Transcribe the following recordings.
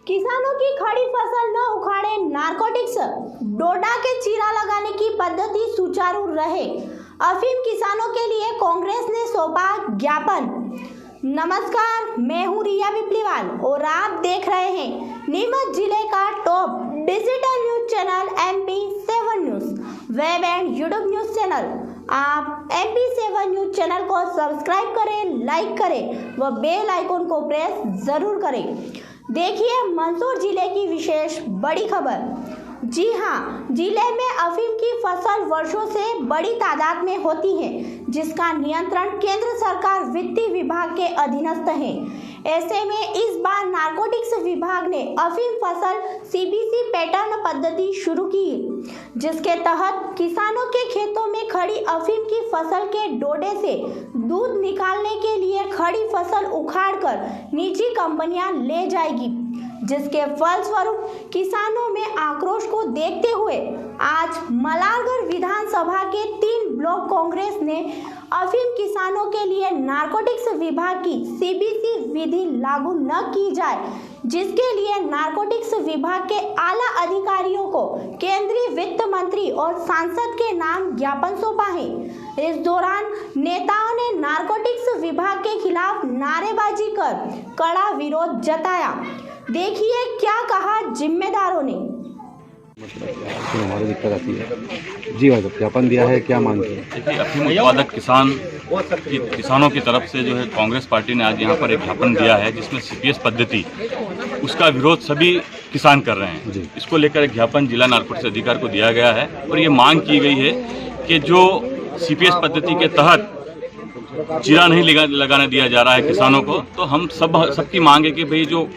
किसानों की खड़ी फसल न उखाड़े नारकोटिक्स, डोडा के चीरा लगाने की पद्धति सुचारू रहे। अफीम किसानों के लिए कांग्रेस ने सौंपा ज्ञापन। नमस्कार, मैं हूं रिया विप्लीवाल और आप देख रहे हैं नीमच जिले का top digital news channel MP7 news web and YouTube news channel. आप MP7 न्यूज चैनल को सब्सक्राइब करें, लाइक करें व बेल आइकन को प्रेस जरूर करें। देखिए मंदसौर जिले की विशेष बड़ी खबर। जी हां, जिले में अफीम की फसल वर्षों से बड़ी तादाद में होती है, जिसका नियंत्रण केंद्र सरकार वित्त विभाग के अधीनस्थ है। ऐसे में इस बार नारकोटिक्स विभाग ने अफीम फसल CBC पैटर्न पद्धति शुरू की, जिसके तहत किसानों के खेतों में खड़ी अफीम की फसल के डोडे से दूध निकालने के लिए खड़ी फसल उखाड़कर निजी कंपनियां ले जाएगी, जिसके फलस्वरूप किसानों में आक्रोश को देखते हुए आज मलारगढ़ विधानसभा के 3 ब्लॉक कांग्रेस ने अफीम किसानों के लिए नारकोटिक्स विभाग की CBC विधि लागू न की जाए, जिसके लिए नारकोटिक्स विभाग के आला अधिकारियों को केंद्रीय वित्त मंत्री और सांसद के नाम ज्ञापन सौंपा है। इस दौरान नेताओं ने नारकोटिक्स विभाग के खिलाफ नारेबाजी कर कड़ा विरोध जताया। देखिए क्या कहा जिम्मेदारों ने। हमारी दिक्कत आती है जी भाई, ज्ञापन दिया है, क्या मांग है? देखिए, अफीम उत्पादक किसानों की तरफ से जो है कांग्रेस पार्टी ने आज यहाँ पर एक ज्ञापन दिया है, जिसमें CPS पद्धति उसका विरोध सभी किसान कर रहे हैं। इसको लेकर एक ज्ञापन जिला नारकोटिक्स अधिकारी को दिया गया है और ये मांग की गई है कि जो CPS पद्धति के तहत चीरा नहीं लगाने दिया जा रहा है किसानों को, तो हम सबकी मांग है कि भाई जो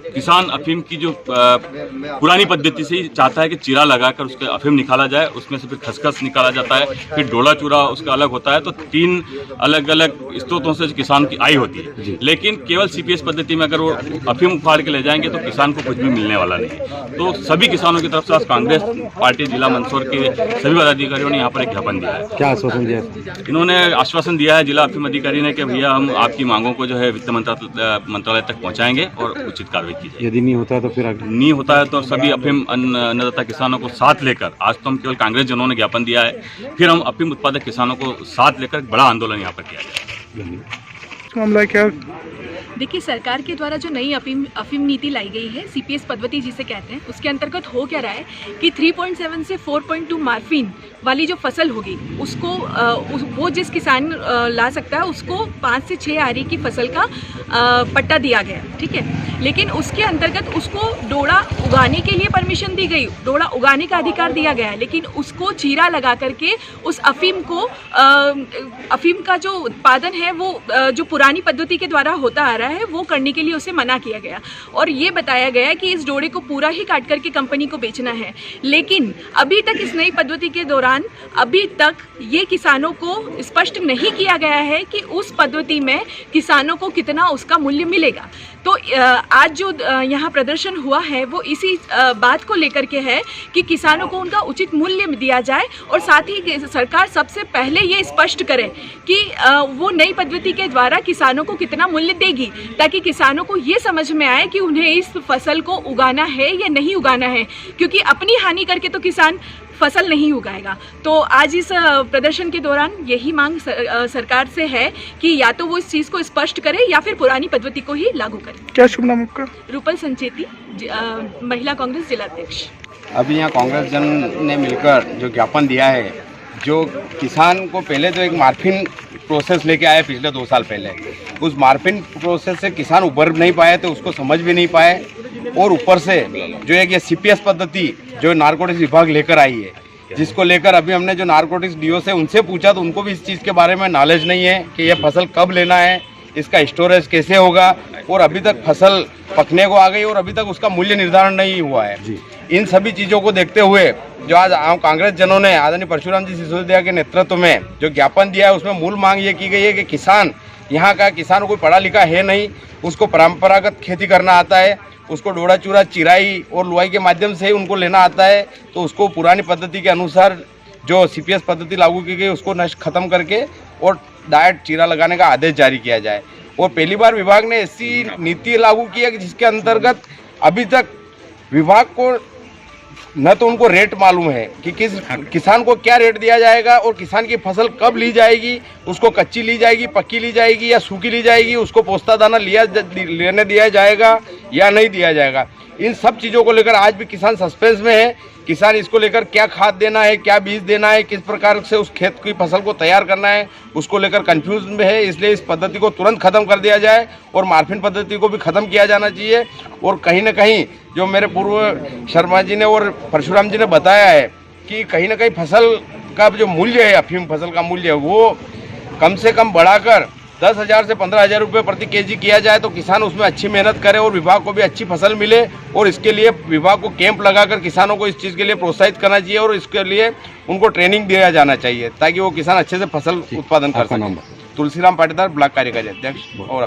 किसान अफीम की जो पुरानी पद्धति से ही चाहता है कि चीरा लगाकर उसके अफीम निकाला जाए, उसमें से फिर खसखस निकाला जाता है, फिर डोला चूरा उसका अलग होता है, तो 3 अलग अलग स्रोतों से किसान की आय होती है। लेकिन केवल CPS पद्धति में अगर वो अफीम उखाड़ के ले जाएंगे तो किसान को कुछ भी मिलने वाला नहीं है। तो सभी किसानों की तरफ से आज कांग्रेस पार्टी जिला मंदसौर के सभी पदाधिकारियों ने यहाँ पर एक ज्ञापन दिया है। क्या आश्वासन दिया? इन्होंने आश्वासन दिया है जिला अफीम अधिकारी ने कि भैया हम आपकी मांगों को जो है वित्त मंत्रालय तक पहुँचाएंगे और उचित कार्रवाई। यदि नहीं होता है तो फिर नहीं होता है तो सभी अफीम अन्नदाता किसानों को साथ लेकर, आज तो हम केवल कांग्रेस जनों ने ज्ञापन दिया है, फिर हम अफीम उत्पादक किसानों को साथ लेकर बड़ा आंदोलन यहाँ पर किया जाएगा। मामला क्या? देखिए, सरकार के द्वारा जो नई अफीम नीति लाई गई है, CPS पद्धति जिसे कहते हैं, उसके अंतर्गत हो क्या रहा है कि 3.7 से 4.2 मार्फिन वाली जो फसल होगी उसको वो जिस किसान ला सकता है उसको 5 से 6 आरी की फसल का पट्टा दिया गया, ठीक है। लेकिन उसके अंतर्गत उसको डोडा उगाने के लिए परमिशन दी गई, डोडा उगाने का अधिकार दिया गया है, लेकिन उसको चीरा लगा करके उस अफीम को अफीम का जो उत्पादन है वो जो पुरानी पद्धति के द्वारा होता आ रहा है वो करने के लिए उसे मना किया गया और ये बताया गया कि इस डोडे को पूरा ही काट करके कंपनी को बेचना है। लेकिन अभी तक इस नई पद्धति के दौरान अभी तक ये किसानों को स्पष्ट नहीं किया गया है कि उस पद्धति में किसानों को कितना उसका मूल्य मिलेगा। तो आज जो यहाँ प्रदर्शन हुआ है वो इसी बात को लेकर के है कि किसानों को उनका उचित मूल्य दिया जाए और साथ ही सरकार सबसे पहले ये स्पष्ट करे कि वो नई पद्धति के द्वारा किसानों को कितना मूल्य देगी, ताकि किसानों को ये समझ में आए कि उन्हें इस फसल को उगाना है या नहीं उगाना है, क्योंकि अपनी हानि करके तो किसान फसल नहीं उगाएगा। तो आज इस प्रदर्शन के दौरान यही मांग सरकार से है कि या तो वो इस चीज़ को स्पष्ट करे या फिर पुरानी पद्धति को ही लागू करे। क्या शुभ नाम आपका? रूपल संचेती, महिला कांग्रेस जिला अध्यक्ष। अभी यहाँ कांग्रेस जन ने मिलकर जो ज्ञापन दिया है, जो किसान को पहले तो एक मार्फिन प्रोसेस लेके आए पिछले 2 साल पहले, उस मार्फिन प्रोसेस से किसान उबर नहीं पाए, तो उसको समझ भी नहीं पाए, और ऊपर से जो एक ये CPS पद्धति जो नारकोटिक्स विभाग लेकर आई है, जिसको लेकर अभी हमने जो नारकोटिक्स DO से उनसे पूछा तो उनको भी इस चीज़ के बारे में नॉलेज नहीं है कि ये फसल कब लेना है, इसका स्टोरेज कैसे होगा, और अभी तक फसल पकने को आ गई और अभी तक उसका मूल्य निर्धारण नहीं हुआ है। इन सभी चीज़ों को देखते हुए जो आज आम कांग्रेस जनों ने आदरणीय परशुराम जी सिसोदिया के नेतृत्व में जो ज्ञापन दिया है, उसमें मूल मांग ये की गई है कि किसान, यहाँ का किसान कोई पढ़ा लिखा है नहीं, उसको परंपरागत खेती करना आता है, उसको डोडा चूरा चिराई और लुआई के माध्यम से ही उनको लेना आता है, तो उसको पुरानी पद्धति के अनुसार जो CPS पद्धति लागू की गई उसको नष्ट खत्म करके और डायरेक्ट चीरा लगाने का आदेश जारी किया जाए। और पहली बार विभाग ने ऐसी नीति लागू की है कि जिसके अंतर्गत अभी तक विभाग को न तो उनको रेट मालूम है कि किस किसान को क्या रेट दिया जाएगा और किसान की फसल कब ली जाएगी, उसको कच्ची ली जाएगी, पक्की ली जाएगी या सूखी ली जाएगी, उसको पोस्ता दाना लेने दिया जाएगा या नहीं दिया जाएगा। इन सब चीज़ों को लेकर आज भी किसान सस्पेंस में है। किसान इसको लेकर क्या खाद देना है, क्या बीज देना है, किस प्रकार से उस खेत की फसल को तैयार करना है, उसको लेकर कंफ्यूज में है। इसलिए इस पद्धति को तुरंत खत्म कर दिया जाए और मार्फिन पद्धति को भी खत्म किया जाना चाहिए। और कहीं ना कहीं जो मेरे पूर्व शर्मा जी ने और परशुराम जी ने बताया है कि कहीं ना कहीं फसल का जो मूल्य है, अफीम फसल का मूल्य, वो कम से कम बढ़ाकर 10,000 से 15,000 रुपये प्रति केजी किया जाए तो किसान उसमें अच्छी मेहनत करे और विभाग को भी अच्छी फसल मिले। और इसके लिए विभाग को कैंप लगाकर किसानों को इस चीज़ के लिए प्रोत्साहित करना चाहिए और इसके लिए उनको ट्रेनिंग दिया जाना चाहिए ताकि वो किसान अच्छे से फसल उत्पादन कर सकें। तुलसीराम पाटीदार, ब्लॉक कार्यकारी अध्यक्ष और